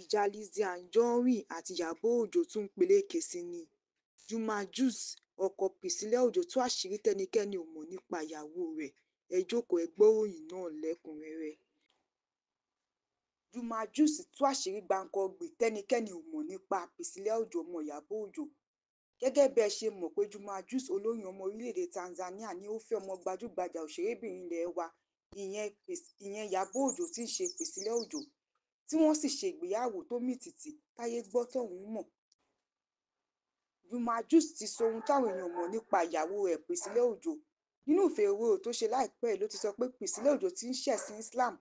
Ìjà Lizzy Anjorin àti Ìyábọ̀ Òjó tún ń peléke sí i ni. Juma Jux ọkọ Priscilla Òjó tú àṣírí tẹ́nikẹ́ni ò mọ̀ nípa ìyàwó rẹ̀. Ẹ jókòó ẹ gbọ́ ìròyìn náà lẹ́kùnrẹ́rẹ́. Juma Jux tú àṣírí gbàǹkangbè tẹ́nikẹ́ni ò mọ̀ nípa Priscilla Òjó ọmọ Ìyábọ̀ Òjó. Gẹ́gẹ́ bí ẹ ṣe mọ̀ pé Juma Jux olórin ọmọ orílẹ̀-èdè Tanzania ni ó fẹ́ ọmọ gbajúgbajà òṣèrébìnrin ilẹ̀ wa ìyẹn Ìyábọ̀ Òjó tí ń ṣe Priscilla Òjó, tí wọ́n sì ṣe ìgbéyàwó tó mì tìtì táyé gbọ́ tọ̀hún mọ̀. Juma Jux ti sọ ohun táwọn èèyàn mọ̀ nípa ìyàwó rẹ̀ Priscilla Òjó. Nínú ìfèròrò tó ṣe láìpẹ́ yìí ló ti sọ pé Priscilla Òjó ti ń ṣẹ̀sìn Islam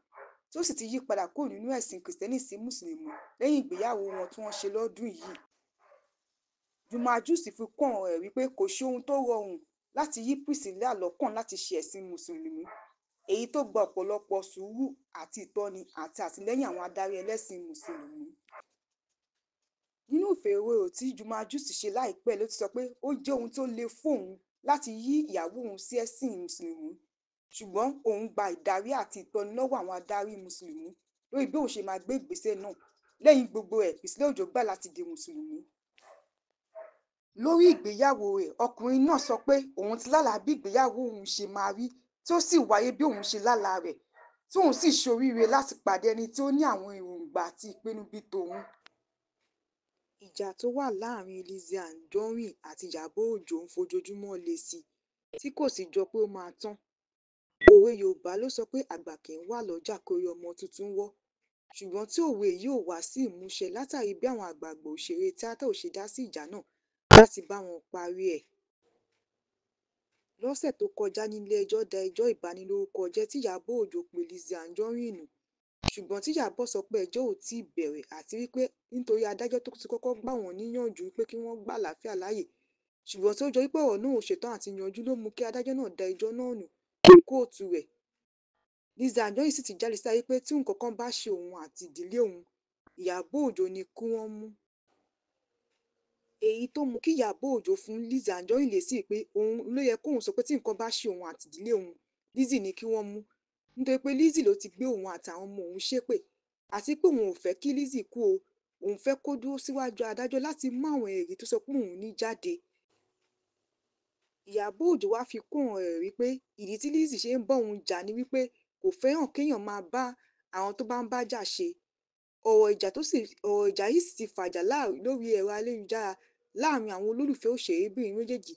tó sì ti yí padà kúrò nínú ẹ̀sìn Kìrìsìtẹ́nì sí Mùsùlùmí lẹ́yìn ìgbéyàwó wọn tí wọ́n ṣe lọ́dún yìí. Juma Jux fi kún ọ̀rọ̀ rẹ̀ wípé kò ṣe ohun tó rọrùn láti yí Priscilla lọ́kàn láti ṣe ẹ̀sìn Mùsùlùmí, èyí tó gba ọ̀pọ̀lọpọ̀ sùúrù àti ìtọ́ni àti àtìlẹ́yìn àwọn adarí ẹlẹ́sìn Mùsùlùmí. Nínú ìfèròrò tí Juma Jux ṣe láìpẹ́ ló ti sọ pé ó jẹ́ ohun tó le fún òun láti yí ìyàwó òun sí ẹ̀sìn Mùsùlùmí, ṣùgbọ́n òun gba ìdarí àti ìtọ́ni lọ́wọ́ àwọn adarí Mùsùlùmí lórí bí òun ṣe máa gbé ìgbésẹ̀ náà. Lẹ́yìn gbogbo ẹ̀, Priscilla Òjó gbà láti di Mùsùlùmí. Lórí ìgbéyàwó rẹ̀, ọkùnrin náà sọ pé òun ti lálàá bí ìgbéyàwó òun ṣe máa rí tí ó sì wáyé bí òun ṣe lálàá rẹ̀, tí òun sì ṣoríire láti pàdé ẹni tí ó ní àwọn èròǹgbà àti ìpinnu bíi tòun. Ìjà tó wà láàrin Lizzy Anjorin àti Ìyábọ̀ Òjó ń fojoojúmọ́ le sí i tí kò sì jọ pé ó máa tán. Òwe Yorùbá ló sọ pé àgbà kì í wà lọ́jà kórí ọmọ tuntun wọ́, ṣùgbọ́n tí òwe yìí ò wá sí ìmúṣẹ látàrí bí àwọn àgbààgbà òṣèré tíátà ò ṣe dá sí ìjà náà láti bá wọn parí ẹ̀. Lọ́sẹ̀ tó kọjá nílé-ẹjọ́ dá ẹjọ́ ìbanilórúkọjẹ́ tí Ìyábọ̀ Òjó pe Lizzy Anjorin nù, ṣùgbọ́n tí Ìyábọ̀ sọ pé ẹjọ́ ò tíì bẹ̀rẹ̀ àti wípé nítorí adájọ́ tó ti kọ́kọ́ gbà wọ́n níyànjú wípé kí wọ́n gbà àlàáfíà láàyè, ṣùgbọ́n tí ó jọ wípé ọ̀rọ̀ náà ò ṣetán àti yanjú ló mú kí adájọ́ náà dá ẹjọ́ náà nù ní kóòtù rẹ̀. Lizzy Anjorin sì ti jáde síta wípé tí nǹkan kan bá ṣe òun àti ìdílé òun, Ìyábọ̀ Òjó ni kí wọ́n mú. Èyí tó mú kí Ìyábọ̀ Òjó fún Lizzy Anjorin lésì pé òun ló yẹ kóun sọ pé tí nǹkan bá ṣe òun àti ìdílé òun, Lizzy ni kí wọ́n mú, nítorí pé Lizzy ló ti gbé òun àtàwọn ọmọ òun ṣépè àti pé òun ò fẹ́ kí Lizzy kú o, òun fẹ́ kó dúró síwájú adájọ́ láti mú àwọn ẹ̀rí tó sọ pé òun ní jáde. Ìyábọ̀ Òjó wá fi kún ọ̀rọ̀ rẹ̀ wípé ìdí tí Lizzy ṣe ń bá òun jà ni wípé kò fẹ́ràn kéèyàn máa bá àwọn tó bá ń bá jà ṣe. Ọ̀rọ̀ ìjà yìí sì ti fàjà lórí ẹ̀rọ ayélujára láàrin àwọn olólùfẹ́ òṣèrébìnrin méjèèjì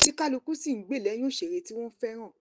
tí kálukú sì ń gbè lẹ́yìn òṣèré tí wọ́n fẹ́ràn.